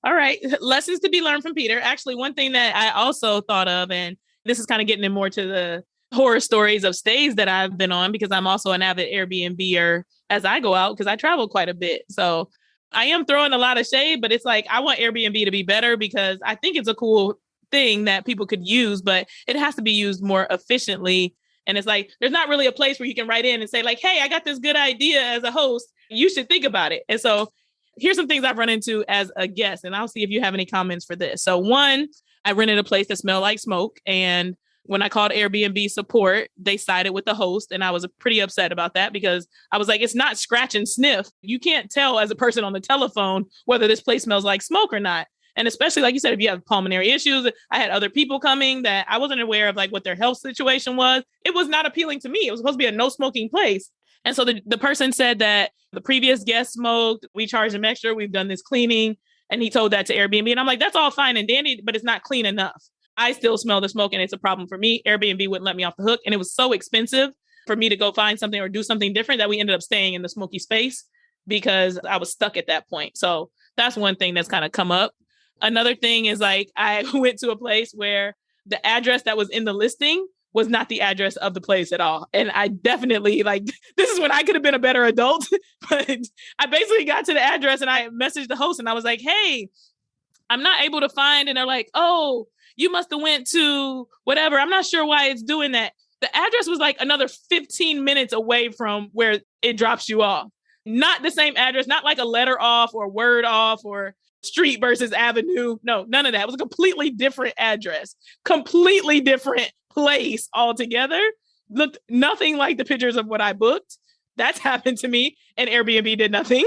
All right. Lessons to be learned from Peter. Actually, one thing that I also thought of, and this is kind of getting in more to the horror stories of stays that I've been on, because I'm also an avid Airbnb-er as I go out, because I travel quite a bit. So I am throwing a lot of shade, but it's like, I want Airbnb to be better because I think it's a cool thing that people could use, but it has to be used more efficiently. And it's like, there's not really a place where you can write in and say like, hey, I got this good idea as a host. You should think about it. And so here's some things I've run into as a guest, and I'll see if you have any comments for this. So one, I rented a place that smelled like smoke. And when I called Airbnb support, they sided with the host. And I was pretty upset about that because I was like, it's not scratch and sniff. You can't tell as a person on the telephone whether this place smells like smoke or not. And especially, like you said, if you have pulmonary issues, I had other people coming that I wasn't aware of like what their health situation was. It was not appealing to me. It was supposed to be a no smoking place. And so the person said that the previous guest smoked. We charged him extra. We've done this cleaning. And he told that to Airbnb. And I'm like, that's all fine and dandy, but it's not clean enough. I still smell the smoke and it's a problem for me. Airbnb wouldn't let me off the hook. And it was so expensive for me to go find something or do something different that we ended up staying in the smoky space because I was stuck at that point. So that's one thing that's kind of come up. Another thing is like, I went to a place where the address that was in the listing was not the address of the place at all. And I definitely like, this is when I could have been a better adult, but I basically got to the address and I messaged the host and I was like, hey, I'm not able to find. And they're like, oh, you must have went to whatever. I'm not sure why it's doing that. The address was like another 15 minutes away from where it drops you off. Not the same address, not like a letter off or word off or street versus avenue. No, none of that. It was a completely different address, completely different place altogether. Looked nothing like the pictures of what I booked. That's happened to me, and Airbnb did nothing.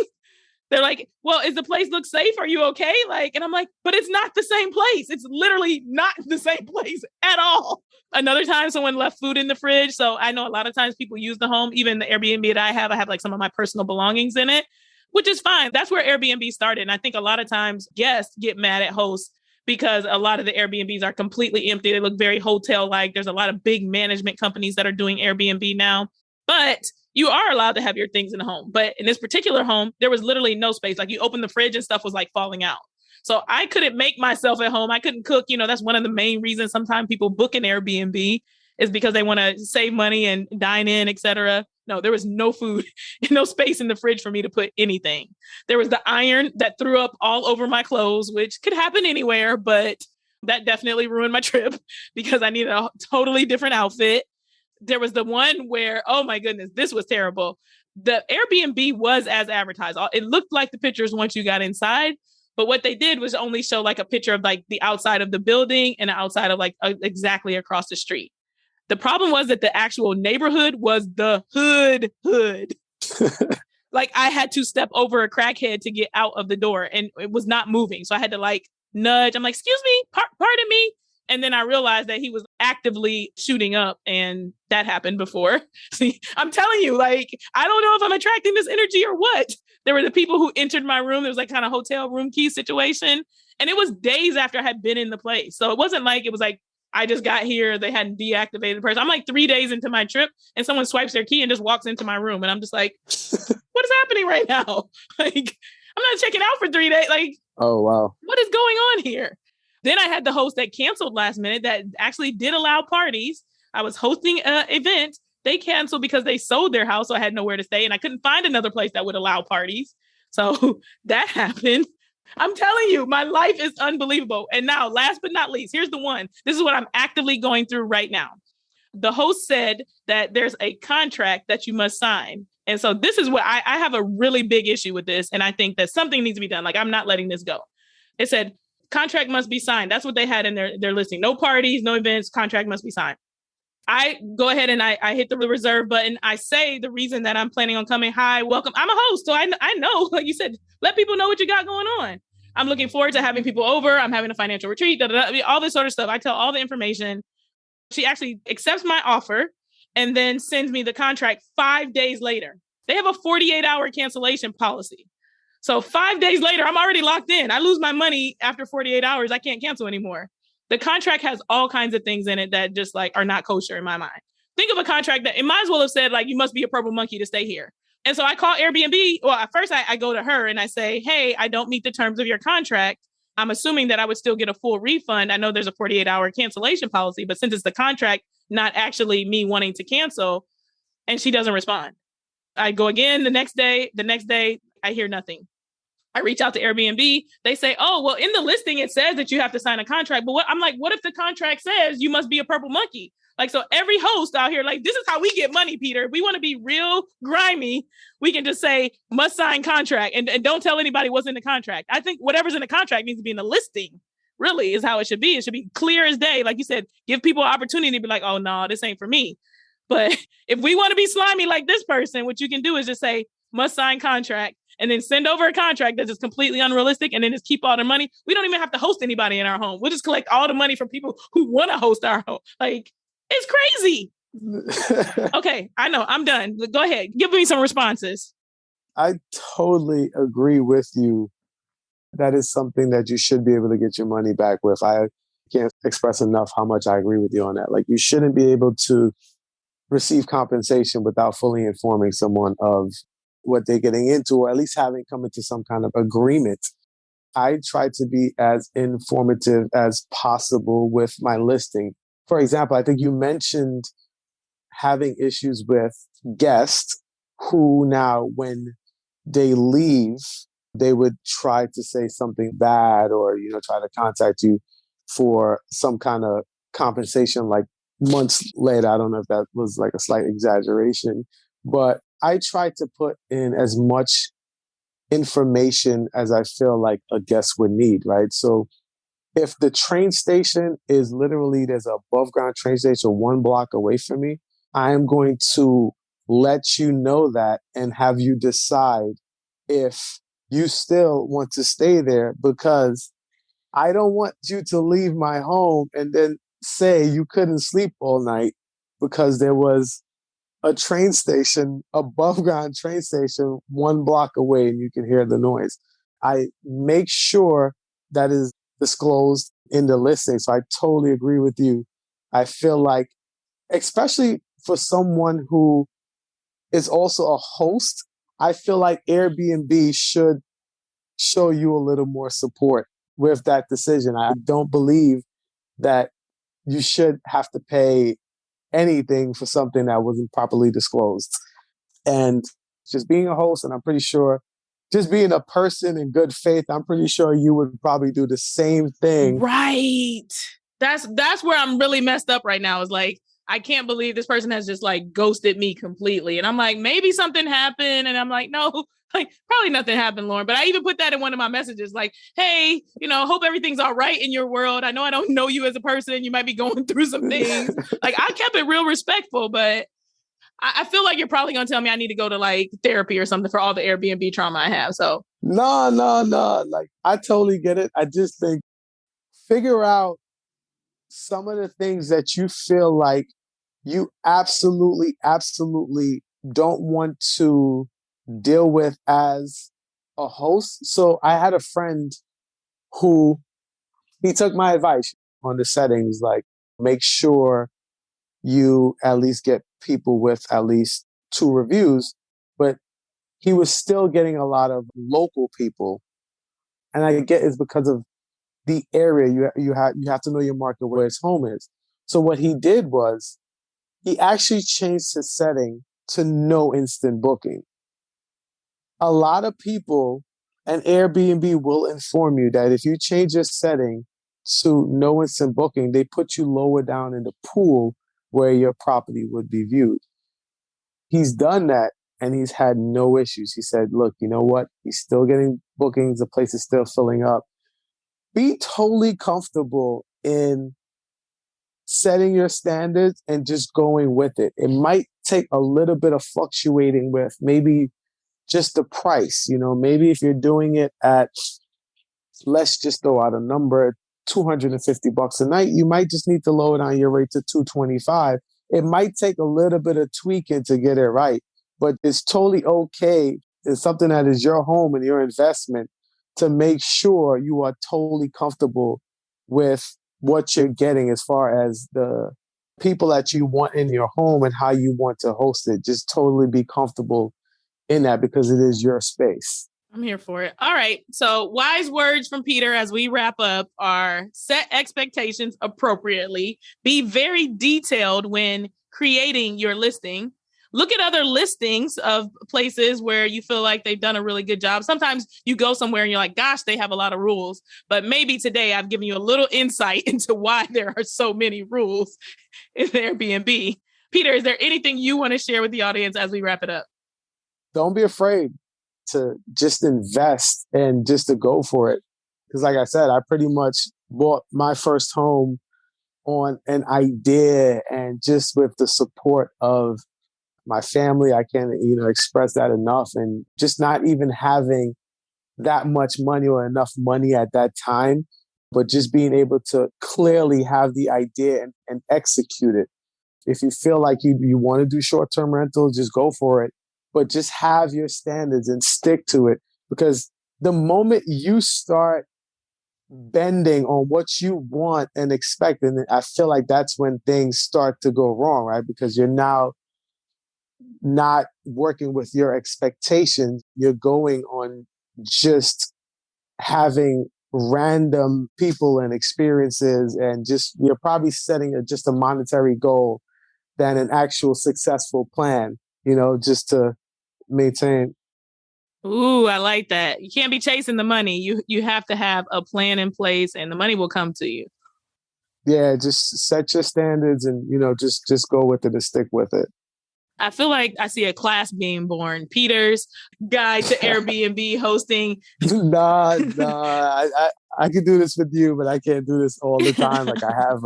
They're like, well, is the place look safe? Are you okay? Like, and I'm like, but it's not the same place. It's literally not the same place at all. Another time someone left food in the fridge. So I know a lot of times people use the home, even the Airbnb that I have like some of my personal belongings in it, which is fine. That's where Airbnb started. And I think a lot of times guests get mad at hosts because a lot of the Airbnbs are completely empty. They look very hotel-like. There's a lot of big management companies that are doing Airbnb now. But you are allowed to have your things in the home. But in this particular home, there was literally no space. Like you open the fridge and stuff was like falling out. So I couldn't make myself at home. I couldn't cook. You know, that's one of the main reasons sometimes people book an Airbnb is because they want to save money and dine in, et cetera. No, there was no food and no space in the fridge for me to put anything. There was the iron that threw up all over my clothes, which could happen anywhere, but that definitely ruined my trip because I needed a totally different outfit. There was the one where, oh my goodness, this was terrible. The Airbnb was as advertised. It looked like the pictures once you got inside, but what they did was only show like a picture of like the outside of the building and the outside of like exactly across the street. The problem was that the actual neighborhood was the hood. Like I had to step over a crackhead to get out of the door and it was not moving. So I had to like nudge. I'm like, excuse me, pardon me. And then I realized that he was actively shooting up and that happened before. See, I'm telling you, like, I don't know if I'm attracting this energy or what. There were the people who entered my room. There was like kind of hotel room key situation. And it was days after I had been in the place. So it wasn't like, it was like, I just got here. They hadn't deactivated the person. I'm like 3 days into my trip and someone swipes their key and just walks into my room. And I'm just like, what is happening right now? Like, I'm not checking out for 3 days. Like, oh, wow. What is going on here? Then I had the host that canceled last minute that actually did allow parties. I was hosting an event. They canceled because they sold their house. So I had nowhere to stay and I couldn't find another place that would allow parties. So that happened. I'm telling you, my life is unbelievable. And now, last but not least, here's the one. This is what I'm actively going through right now. The host said that there's a contract that you must sign. And so this is what I have a really big issue with this. And I think that something needs to be done. Like, I'm not letting this go. It said contract must be signed. That's what they had in their listing. No parties, no events, contract must be signed. I go ahead and I hit the reserve button. I say the reason that I'm planning on coming. Hi, welcome. I'm a host. So I know, like you said, let people know what you got going on. I'm looking forward to having people over. I'm having a financial retreat, all this sort of stuff. I tell all the information. She actually accepts my offer and then sends me the contract 5 days later. They have a 48-hour cancellation policy. So 5 days later, I'm already locked in. I lose my money after 48 hours. I can't cancel anymore. The contract has all kinds of things in it that just like are not kosher in my mind. Think of a contract that it might as well have said, like, you must be a purple monkey to stay here. And so I call Airbnb. Well, at first I go to her and I say, hey, I don't meet the terms of your contract. I'm assuming that I would still get a full refund. I know there's a 48-hour cancellation policy, but since it's the contract, not actually me wanting to cancel, and she doesn't respond. I go again the next day, I hear nothing. I reach out to Airbnb. They say, oh, well, in the listing, it says that you have to sign a contract. But I'm like, what if the contract says you must be a purple monkey? Like, so every host out here, like, this is how we get money, Peter. If we want to be real grimy, we can just say must sign contract and don't tell anybody what's in the contract. I think whatever's in the contract needs to be in the listing, really, is how it should be. It should be clear as day. Like you said, give people an opportunity to be like, oh, no, this ain't for me. But if we want to be slimy like this person, what you can do is just say must sign contract and then send over a contract that's just completely unrealistic and then just keep all the money. We don't even have to host anybody in our home. We'll just collect all the money from people who want to host our home. Like, it's crazy. Okay, I know. I'm done. Go ahead. Give me some responses. I totally agree with you. That is something that you should be able to get your money back with. I can't express enough how much I agree with you on that. Like, you shouldn't be able to receive compensation without fully informing someone of what they're getting into, or at least having come into some kind of agreement. I try to be as informative as possible with my listing. For example, I think you mentioned having issues with guests who now, when they leave, they would try to say something bad or, try to contact you for some kind of compensation like months later. I don't know if that was like a slight exaggeration, but I try to put in as much information as I feel like a guest would need, right? So if the train station is literally, there's an above ground train station 1 block away from me, I am going to let you know that and have you decide if you still want to stay there, because I don't want you to leave my home and then say you couldn't sleep all night because there was a train station, above ground train station 1 block away and you can hear the noise. I make sure that is disclosed in the listing. So I totally agree with you. I feel like, especially for someone who is also a host, I feel like Airbnb should show you a little more support with that decision. I don't believe that you should have to pay anything for something that wasn't properly disclosed. And just being a host, and I'm pretty sure just being a person in good faith, I'm pretty sure you would probably do the same thing. Right. That's where I'm really messed up right now, is like, I can't believe this person has just like ghosted me completely. And I'm like, maybe something happened. And I'm like, no, like probably nothing happened, Lauryn. But I even put that in one of my messages, like, hey, hope everything's all right in your world. I know I don't know you as a person. You might be going through some things. Like, I kept it real respectful, but I feel like you're probably going to tell me I need to go to like therapy or something for all the Airbnb trauma I have. So no. Like, I totally get it. I just think figure out some of the things that you feel like you absolutely don't want to deal with as a host. So I had a friend who, he took my advice on the settings, like, make sure you at least get people with at least 2 reviews, but he was still getting a lot of local people. And I get it's because of the area. You have to know your market, where his home is. So what he did was he actually changed his setting to no instant booking. A lot of people And Airbnb will inform you that if you change your setting to no instant booking, they put you lower down in the pool where your property would be viewed. He's done that and he's had no issues. He said, look, you know what? He's still getting bookings. The place is still filling up. Be totally comfortable in setting your standards and just going with it. It might take a little bit of fluctuating with maybe just the price. Maybe if you're doing it at, let's just throw out a number, $250 a night, you might just need to lower down your rate to $225. It might take a little bit of tweaking to get it right, but it's totally okay. It's something that is your home and your investment to make sure you are totally comfortable with what you're getting as far as the people that you want in your home and how you want to host it. Just totally be comfortable in that because it is your space. I'm here for it. All right. So wise words from Peter as we wrap up are set expectations appropriately. Be very detailed when creating your listing. Look at other listings of places where you feel like they've done a really good job. Sometimes you go somewhere and you're like, gosh, they have a lot of rules. But maybe today I've given you a little insight into why there are so many rules in Airbnb. Peter, is there anything you want to share with the audience as we wrap it up? Don't be afraid to just invest and just to go for it. Because like I said, I pretty much bought my first home on an idea and just with the support of my family. I can't, express that enough. And just not even having that much money or enough money at that time, but just being able to clearly have the idea and execute it. If you feel like you want to do short-term rentals, just go for it. But just have your standards and stick to it. Because the moment you start bending on what you want and expect, and I feel like that's when things start to go wrong, right? Because you're now not working with your expectations. You're going on just having random people and experiences, and just you're probably setting just a monetary goal than an actual successful plan, just to maintain. Ooh, I like that. You can't be chasing the money. You have to have a plan in place and the money will come to you. Yeah, just set your standards and, just go with it and stick with it. I feel like I see a class being born. Peter's guide to Airbnb hosting. Nah, I can do this with you, but I can't do this all the time. Like I have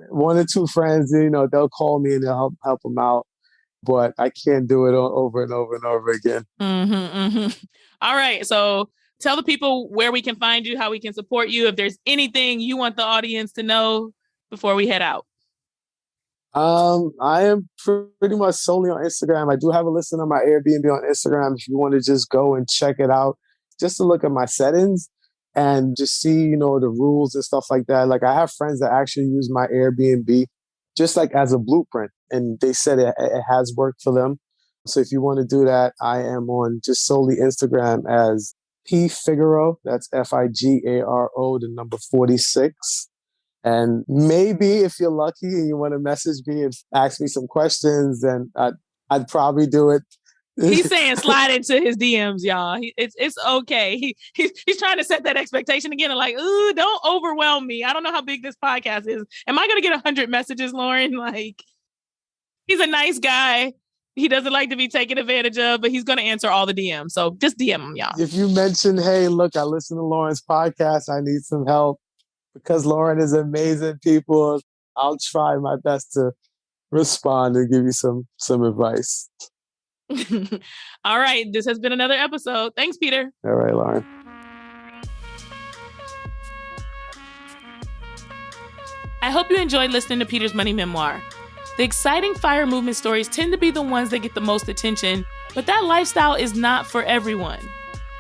one or two friends, they'll call me and they'll help them out, but I can't do it over and over and over again. All right. So tell the people where we can find you, how we can support you. If there's anything you want the audience to know before we head out. I am pretty much solely on Instagram. I do have a listing on my Airbnb on Instagram. If you want to just go and check it out, just to look at my settings and just see, the rules and stuff like that. Like I have friends that actually use my Airbnb just like as a blueprint, and they said it has worked for them. So if you want to do that, I am on just solely Instagram as P Figaro. That's Figaro, the number 46. And maybe if you're lucky and you want to message me and ask me some questions, then I'd probably do it. He's saying slide into his DMs, y'all. It's okay. He's trying to set that expectation again. And like, ooh, don't overwhelm me. I don't know how big this podcast is. Am I going to get 100 messages, Lauryn? Like, he's a nice guy. He doesn't like to be taken advantage of, but he's going to answer all the DMs. So just DM him, y'all. If you mention, hey, look, I listen to Lauryn's podcast. I need some help. Because Lauryn is amazing people, I'll try my best to respond and give you some advice. All right. This has been another episode. Thanks, Peter. All right, Lauryn. I hope you enjoyed listening to Peter's Money Memoir. The exciting FIRE movement stories tend to be the ones that get the most attention, but that lifestyle is not for everyone.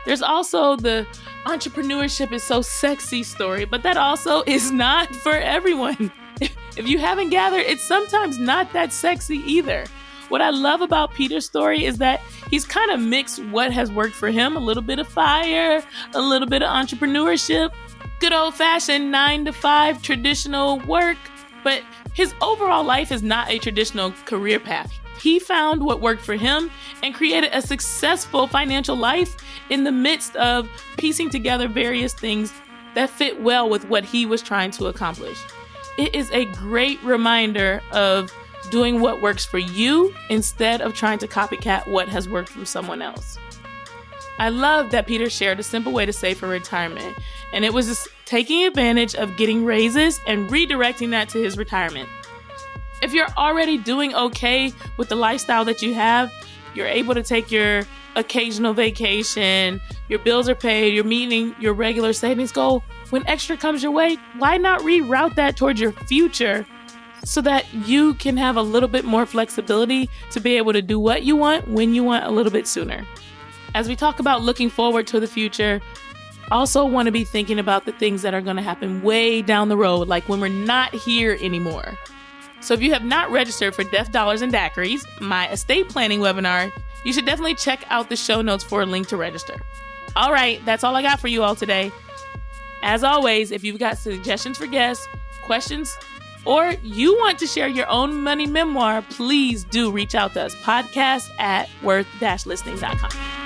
There's also the entrepreneurship is so sexy story, but that also is not for everyone. If you haven't gathered, it's sometimes not that sexy either. What I love about Peter's story is that he's kind of mixed what has worked for him, a little bit of FIRE, a little bit of entrepreneurship, good old-fashioned 9-to-5 traditional work, but his overall life is not a traditional career path. He found what worked for him and created a successful financial life in the midst of piecing together various things that fit well with what he was trying to accomplish. It is a great reminder of doing what works for you instead of trying to copycat what has worked from someone else. I love that Peter shared a simple way to save for retirement, and it was just taking advantage of getting raises and redirecting that to his retirement. If you're already doing okay with the lifestyle that you have, you're able to take your occasional vacation, your bills are paid, you're meeting your regular savings goal. When extra comes your way, why not reroute that towards your future so that you can have a little bit more flexibility to be able to do what you want when you want a little bit sooner? As we talk about looking forward to the future, also want to be thinking about the things that are going to happen way down the road, like when we're not here anymore. So if you have not registered for Death, Dollars, and Daiquiris, my estate planning webinar, you should definitely check out the show notes for a link to register. All right, that's all I got for you all today. As always, if you've got suggestions for guests, questions, or you want to share your own money memoir, please do reach out to us, podcast@worth-listening.com.